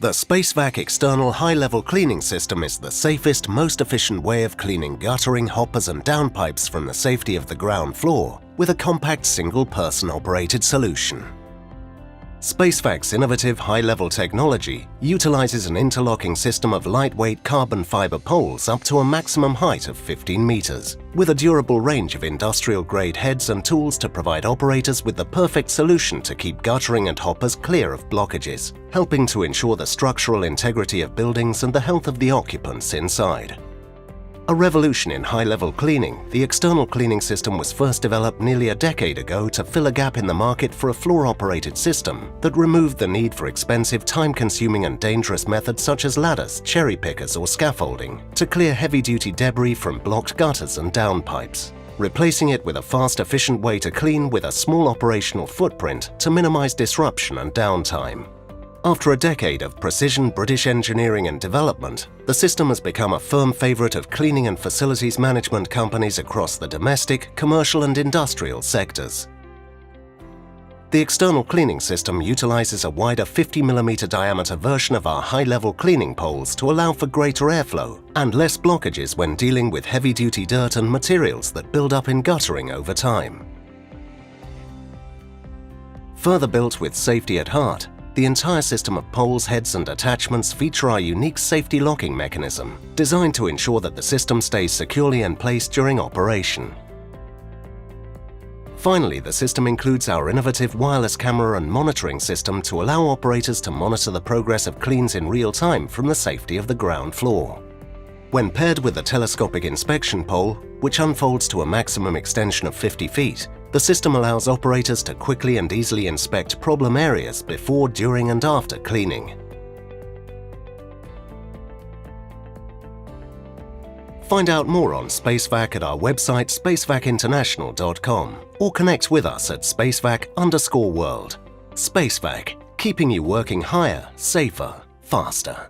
The SpaceVac external high-level cleaning system is the safest, most efficient way of cleaning guttering, hoppers and downpipes from the safety of the ground floor with a compact single-person operated solution. SpaceVac's innovative high-level technology utilizes an interlocking system of lightweight carbon fiber poles up to a maximum height of 15 meters, with a durable range of industrial-grade heads and tools to provide operators with the perfect solution to keep guttering and hoppers clear of blockages, helping to ensure the structural integrity of buildings and the health of the occupants inside. A revolution in high-level cleaning, the external cleaning system was first developed nearly a decade ago to fill a gap in the market for a floor-operated system that removed the need for expensive, time-consuming and dangerous methods such as ladders, cherry pickers or scaffolding to clear heavy-duty debris from blocked gutters and downpipes, replacing it with a fast, efficient way to clean with a small operational footprint to minimize disruption and downtime. After a decade of precision British engineering and development, the system has become a firm favorite of cleaning and facilities management companies across the domestic, commercial and industrial sectors. The external cleaning system utilizes a wider 50mm diameter version of our high-level cleaning poles to allow for greater airflow and less blockages when dealing with heavy-duty dirt and materials that build up in guttering over time. Further built with safety at heart, the entire system of poles, heads and attachments feature our unique safety locking mechanism, designed to ensure that the system stays securely in place during operation. Finally, the system includes our innovative wireless camera and monitoring system to allow operators to monitor the progress of cleans in real time from the safety of the ground floor. When paired with a telescopic inspection pole, which unfolds to a maximum extension of 50 feet, the system allows operators to quickly and easily inspect problem areas before, during and after cleaning. Find out more on SpaceVac at our website spacevacinternational.com or connect with us at SpaceVac_world. SpaceVac, keeping you working higher, safer, faster.